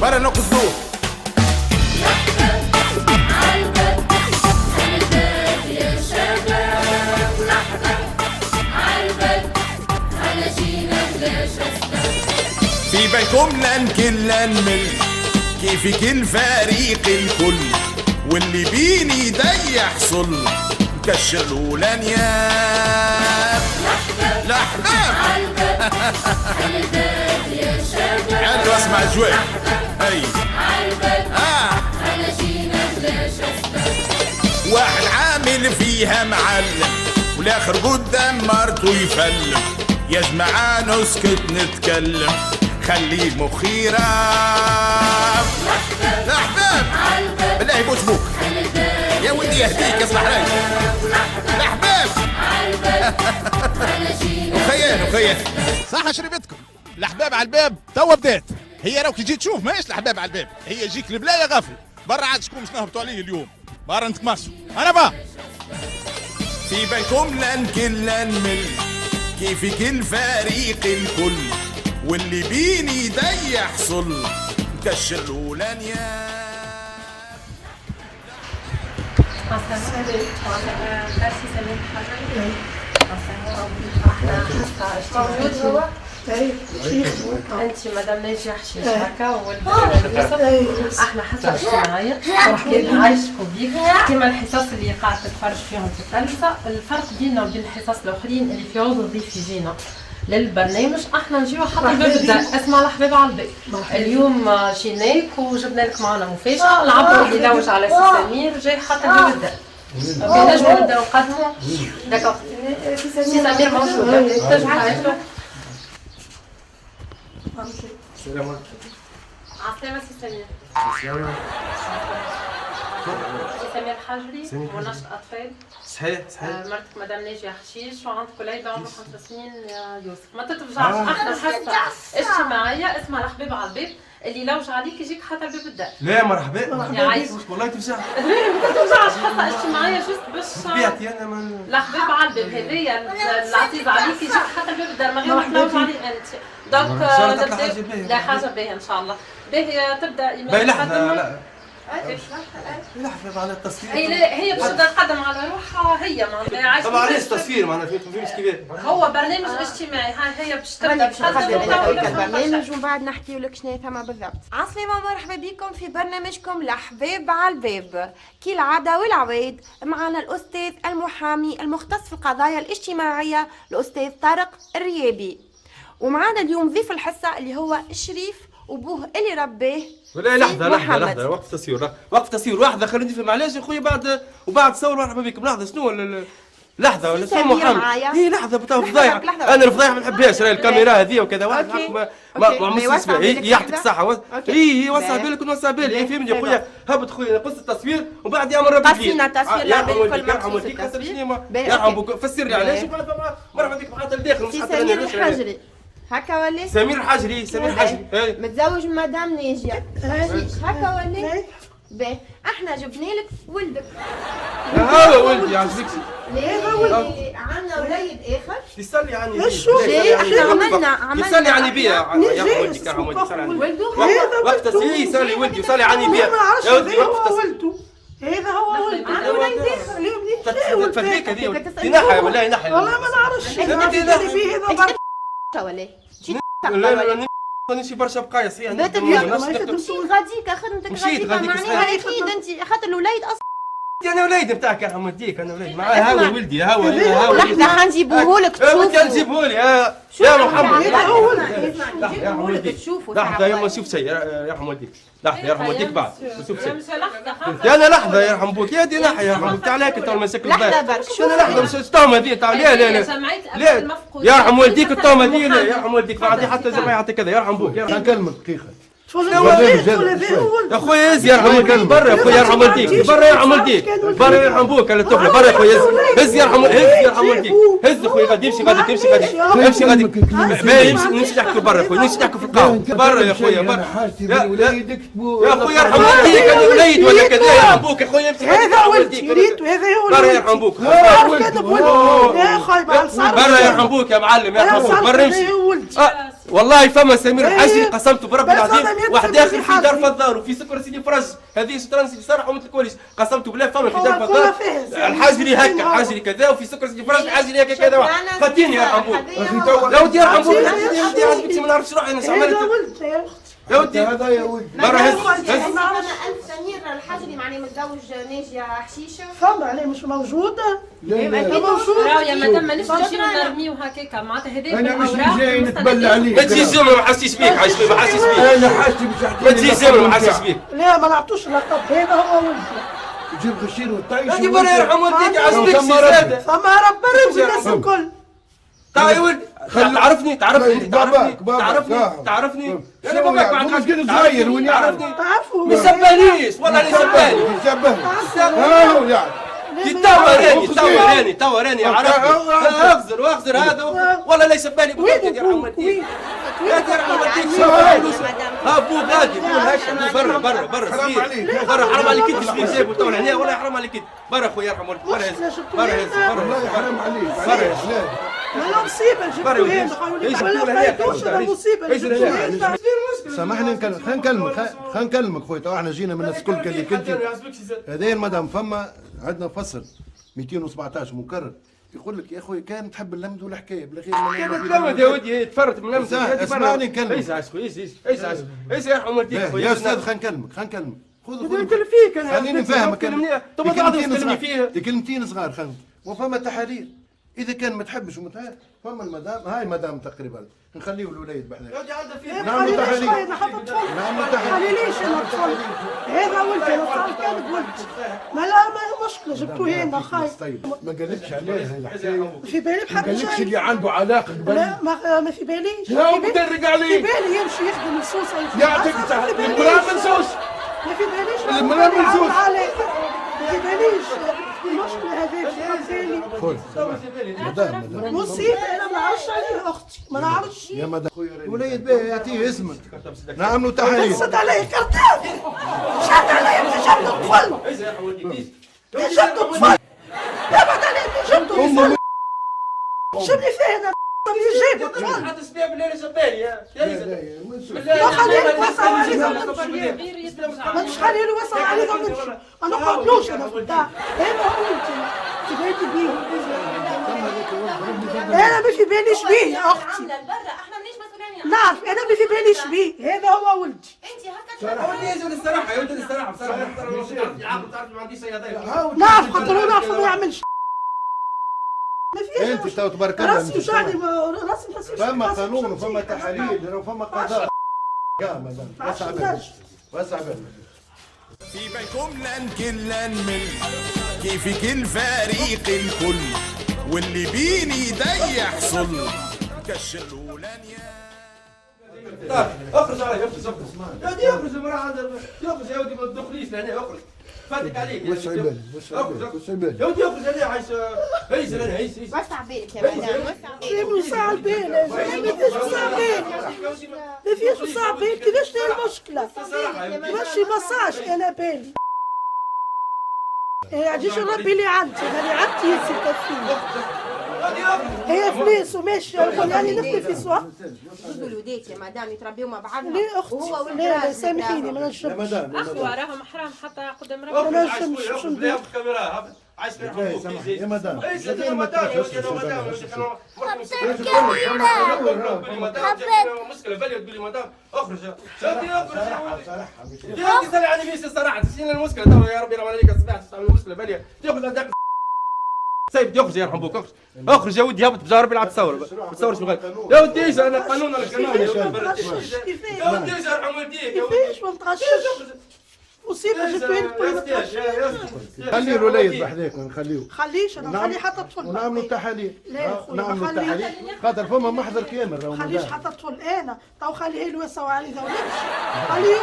برا نقصدوه. في بينكم لنكل نمل كيفك الفريق الكل، واللي بيني دي يحصل كشلوا لنياب الأحباب. حلو اسمع جوي. اي واحد عامل فيها معلم والاخر قدام مرته يفلم. يا جماعة نسكت نتكلم خلي مخي راب. الأحباب بالله يبوس بوك يا ولدي يهديك يصلح رايك. الأحباب وخيان صح شربتكم. الأحباب على الباب توا بدات. هي راك تجي تشوف ماهيش الأحباب على الباب، هي يجيك البلاية غفل. برا عاد شكون باش نهبطوا عليه اليوم؟ برا نتمشوا. أنا با في بينكم لنكل نمل كيفك الفريق الكل، واللي بيني دي يحصل كشلوا لنياب. موجود هو؟ انت مدام ناجي حشيش هكا وولد يوسف. احنا حصه اجتماعيه نعيشكم بيك كيما الحصص اللي قاعد تتفرج فيهم في الثالثه. الفرق بيننا وبين الحصص الاخرين اللي في عوض الضيف يجينا للبرنامج احنا نجيو حتى الباب الدار. اسمع الحباب على الباب. اليوم جيناك وجبنا لك معنا مفاجاه. العبد اللي يلوج على سي سمير جاي حتى الباب الدار. نجمو نبداو نقدمو. داكوغ سي سمير موجود تنجم تعيطلو. السلام عليكم. عسلامة سي سمير. سي سمير حجري ونشط أطفال. صحيح. مرتك مدام ناجية حشيش وعندك وليدة عمره 5 سنين يا يوسف. ما تتفجعش. احنا حصة اجتماعية اسمها الحباب على الباب، اللي لوج عليك يجيك حتى الباب الدار. لا مرحبا. يعيش والله تفجع. ما تتفجعش. حصة اجتماعية جست باش طبيعتي انا ما الحباب على الباب هذايا العزيز عليك يجيك حتى الباب الدار من غير ما تلوج عليه انت. دونك لا حاجة باهية ان شاء الله. باهية تبدا ايمان. باهي لحظة. لا لحظة على التصوير. هي باش تقدم على روحها هي معناها. طبعا علاش تصوير معناها فهمتش كيفاه. هو برنامج اجتماعي. هي باش تبدا البرنامج ومن بعد نحكيو لك شنو ثما بالضبط. عسلامة مرحبا بكم في برنامجكم الأحباب على الباب. كالعادة والعواد معنا الأستاذ المحامي المختص في القضايا الاجتماعية الأستاذ طارق الريابي. ومعنا اليوم ضيف الحصة اللي هو الشريف وبوه اللي رباه. ولا لحظة وقف تصوير لحظة خلينا نفهم علاش يا خويا بعد تصور مرحبا بكم. لحظة شنو لحظة ولا شنو محمد؟ هي لحظة فضايح. أنا الفضايح ما نحبهاش الكاميرا هذه وكذا. واحد ما مسمع يعطيك الصحة. هي وسع بالك ونوسع بالي. فهمني يا خويا. هبط خويا قص التصوير وبعد يعمل ربي فيه. قصينا التصوير لا بالكل مقصود التصوير. يرحم بوك فسر لي علاش وبعد مرحبا بك معناتها لداخل مش حتى سمير الحجري هكا ولا؟ سمير حجري. متزوج مدام ناجية هكا ولا؟ باهي احنا جبنا لك ولدك. هو ولدي عجبك؟ لا ولدي عندنا وليد اخر يصلي عني بيه. احنا عملنا يصلي عني بيا يا ولدي يا ولدي يصلي عني ولده وقت يصلي ولدي يصلي عني بيا يا ولدي وقت ولده. هذا هو ولده. عنده وليد اخر. اليوم تفديك هذه ينحى ولا ينحى. والله ما نعرفش. هذا ولا لا مانيش برشا بقايا صحيح. تمشي غاديك خدمتك غاديك معناها اكيد انت خاطر الوليد اصلا. انا وليد نتاعك يا حموديك. انا وليد معاه هاو ولدي هاو لحظه حنجيبوه لك تشوفوا. كان جيبوه لي يا محمد. يا ولدي تشوفوا. لحظه يا ما نشوف شيء يا حموديك. لحظه يرحم والديك بعد نشوف شيء. لحظة انا لحظه يرحم بوك يا دي نحي يا حمودك تعال هيك تو مسك لحظه الضيف. برك شنو لحظه مش التهمه ذي تعال لا يرحم والديك التهمه ذي لا يرحم والديك ما عندي حتى جماعه حتى كذا يرحم بوك. كلمة دقيقة. يا خويا يا رحم والديك برا يا خويا يرحم والديك برا يرحم والديك برا يرحم بوك على الطفله برا يا خويا هز يرحم والديك هز خويا غادي يمشي غادي تمشي غادي امشي غادي نمشي نحكي برا خويا نمشي نحكي في القهوه برا يا خويا برا يا خويا يرحم والديك انا وليد ولا كذا يرحم بوك يا خويا امشي هذا ولدي وهذا هو برا يرحم بوك يا خايب على الصبر. برا يرحم بوك يا معلم يرحم بوك برا امشي والله فما سمير الحاجي قسمت برب بس العظيم هذا واحد يدخل اخر في في دار حاجي. فضار وفي سكر سيدي فرج هذه شطران سيدي صالح ومثل الكوليش قسمت بالله فما في هو دار كله فضار فيه. الحاجري هكا الحاجري كذا وفي سكر سيدي فرج الحاجري هكا كذا خاتيني يا رحمبول لا ودي يا رحمبول انت عازبك ما نعرفش روحي انا هذا عملت ولد يا اختي. يا ودي هذا يا ولد برا هز أنا ألف سمير الحجري معني متزوج ناجية حشيشة. فما عليه مش موجودة. لا لا راهو يا مدام مانيش نجيو نرميو هكاكا معناتها هذاك انا مش الأوراق جاي نتبلى مستندين. عليك ما تجيش زوم ما حسيش بيك حاجبي ما حسيش بيك انا حاسس مش ما تجيش زوم ما حسيش بيك لا ما نعطوش لقب هذا هو ولدي. جيب غشير وطيش هذه برا يرحم والديك عازبك ثم سي ربي. زاده فما رب رمزي الناس الكل. تعال يا ولد تعرفني باباك تعرفني انا باباك مش قد صغير وين يعرف تعرفوا ما سبانيش والله لا سباني شبه ها هو يعني توا راني عرفت واخزر هذا والله لا يسباني بوقت يا رحم والديك يا رحم والديك ها بو غادي بو هكا برا صغير برا حرام عليك انت شبيك جايبو تو هنا والله حرام عليك انت برا خويا يرحم والديك والله حرام عليك برا لا مصيبة جبتوا هنا قالوا لي ولا فايتوش هذا مصيبة جبتوا هنا. سامحني خلينا نكلمك خويا تو احنا جينا من السكول اللي كنت هذايا المدام فما عندنا فصل 217 مكرر يقول لك يا اخوي كان تحب اللمد والحكايه بلا غير كانت لمد يا ودي تفرت من لمد اسمعني نكلمك ايش يا رحم والديك يا استاذ خلينا نكلمك خذ قلت فيك انا خليني نفهمك طب ما تكلمني فيها كلمتين صغار خلينا وفما تحاليل اذا كان ما تحبش فما المدام هاي مدام تقريبا نخليه الوليد بحذاك نعمل تحاليل نعمل تحاليل ليش انا طفل هذا ولدي انا طفل كان بولدي ما لا ما مشكله جبتوه هنا خايف. طيب ما قالكش عليه هاي الحكايه في بالي ما بحق قالكش شيء. اللي عنده علاقه قبل لا ما في باليش. لا بدرق عليه في بالي يمشي يخدم السوس يعطيك المراه منسوس ما في باليش المراه منسوس ما في باليش المشكله هذيك خذ مدام مصيبه انا ما نعرفش عليها اختي ما نعرفش. يا مدام وليد بيه يعطيه اسمك نعملوا تحاليل شد علي كرتان شد علي شد الطفل شد الطفل يا بدل شد الطفل شبني فينا يجيب الطفل حتى سبيع بالليل جبالي يا لا خليني وسع عليك ما تشخلي له وسع عليك ونمشي انا قابلوش انا في الدار هنا هو انت تبيتي بيه انا ما في باليش بيه يا اختي احنا مانيش مسؤولين نعرف انا ما في باليش بيه هذا هو ولدي. انت هكا يا ولدي الصراحه يا ولدي الصراحه بصراحه تعرف ما عنديش يا نعرف خاطر هو نعرف ما يعملش ما فيش انت تو تبارك الله راسي وجعني راسي ما حسيتش فما قانون وفما تحاليل وفما قضاء يا مدام وسع بالك وسع بالك في بالكم لا نمل كيفك الفريق الكل واللي بيني ده يحصل كش الاولان يا اخرج علي اخرج يا ودي اخرج المراه عندها يخرج يا ودي ما تدخليش لهنا اخرج فاتك عليك وسع بالك وسع بالك يا ودي اخرج هنا عايش هيس لهنا هيس وسع بالك يا مدام وسع بالك ما فيش وسع بالك ما فيش وسع بالك كيفاش هي المشكلة ماشي مساج انا بالي عجيش ربي اللي عندي اللي عندي يسي كفيني هي فلوس وماشي يعني نخلي في سوا زوجوا الوديت يا مدام يتربيوا مع بعضهم ليه اختي لا سامحيني ما نشربش اخوة راهم حرام حتى قدام ما ربنا. نشربش شو ندير عايش يا مدام ما تخافش مشكله بالي تقول لي مدام اخرج يا اخي سال يعني فيش الصراحه تسين المشكله تو يا ربي لو عليك سمعت المشكله بالي تاخذ هذاك سيب يخرج يرحم بوك اخرج يا ودي هبط بجار بيلعب تصور تصور شنو يا ودي ايش انا قانون ولا كمان يا ودي ايش يرحم والديك يا ودي كيفاش ما نتغشش مصيبة جبتوين كل ما تغشش خليه الوليد بحذاك نخليه خليش انا نخليه حتى الطفل ونعملوا تحاليل لا يا خويا نعملوا ما خليه تحاليل خاطر فما محضر كامل راهو خليش حتى الطفل انا تو خليه يلوسوا علي ذا ونمشي خليه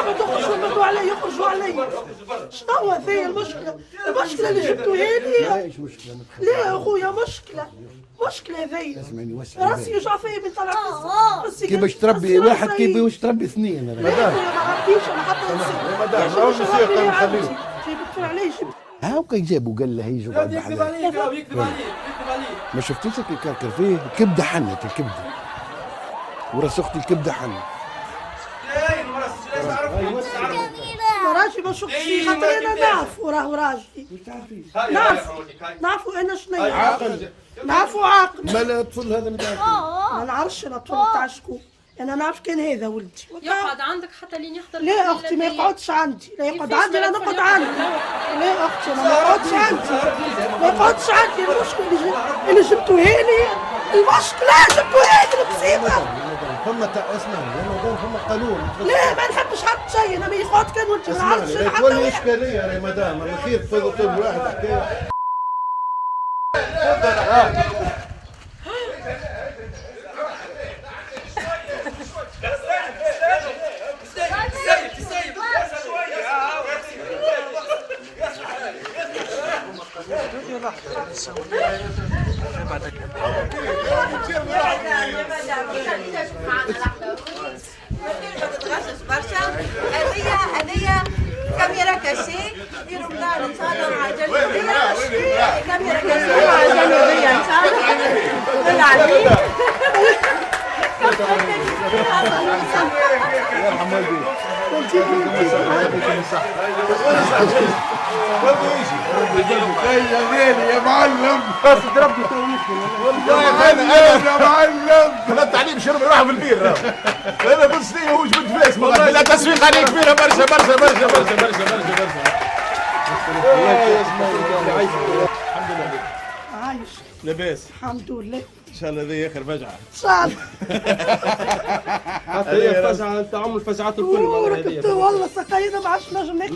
ما تخرجوا منو علي يخرجوا علي شنو هو هذه المشكلة المشكلة اللي جبتوها لي ايش مشكله لا يا خويا مشكلة هذه اسمعني وسع راسي يوجع فيا من طلع كيفاش تربي واحد كيفاش تربي اثنين لا يا خويا ما عرفتيش انا حتى يا مدام راهو الموسيقى نخليه جبت عليه هاو كان جابوا قال له هيجوا بعد يكذب حلال عليك يكذب عليك ما شفتيش كي كركر فيه كبده حنت الكبده وراس اختي الكبده حل. راجي ما شفتش فيه خاطر انا نعرفو راهو راجلي. نعرفو انا شنو عاقل. نعرفو عاقل. مالا الطفل هذا اللي تعرفه؟ ما نعرفش انا الطفل تاع شكون. انا نعرف كان هذا ولدي. يقعد عندك حتى لين يحضر؟ لا اختي ما يقعدش عندي، لا يقعد عندي لا نقعد عندي. لا اختي انا ما يقعدش عندي، ما يقعدش عندي. المشكل اللي جبتوها لي، المشكلة جبتوها لي المصيبة. فما اسمع فما قانون. لا ما نحبش حد شيء، انا ما يقعد كان ولدي ما نعرفش حتى تولي واحد. اشكاليه يا مدام، انا خير طول واحد حكايه. هذه كاميرا كاشي في رمضان ان شاء الله مع الجنوبية. كاميرا كاشي مع الجنوبية ان شاء الله. بالعافية. يرحم والديك. يا معلم بس ضربني والله انا معلم ثلاث تعليم شرب يروحوا في البير. انا بص لي هو جبت فلوس والله لا تسويق عليه كبيره برشا برشا برشا برشا برشا برشا برشا. الحمد لله. عايش لاباس الحمد لله. ان شاء الله هذه اخر فجعه. ان شاء الله. حتى هي فزعه تعم الفزعات الكل. والله سقينا ما عادش نجم نحكي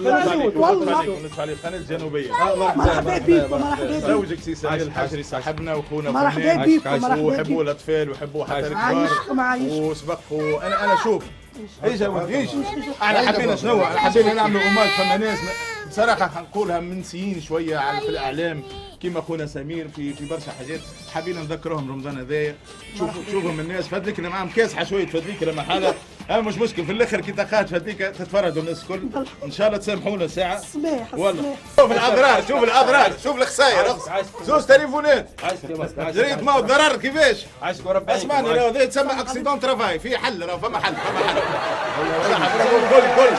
والله. ندفع عليه القناه الجنوبيه. مرحبا بكم مرحبا بكم. زوجك سي سهيل الحجري صاحبنا واخونا مرحبا بكم ويحبوا الاطفال ويحبوا حتى الكبار. عايشكم عايشكم. وسبقوا انا شوف ايش ايش احنا حبينا شنو حبينا نعملوا اوماج فما ناس بصراحه نقولها منسيين شويه على في الاعلام كيما اخونا سمير في برشا حاجات حابين نذكرهم رمضان هذايا. شوفهم الناس فدلك انا معاهم كاسحه شويه تفدليك لما حاله مش مشكل في الاخر كي تاخذ فدليك تتفرجوا الناس الكل ان شاء الله تسامحونا ساعه. سماح والله شوف الاضرار شوف الاضرار شوف الخسائر زوز تليفونات جريت ما الضرر كيفاش اسمعني لو هذا تسمى اكسيدون ترافاي في حل راه فما حل فما حل. كل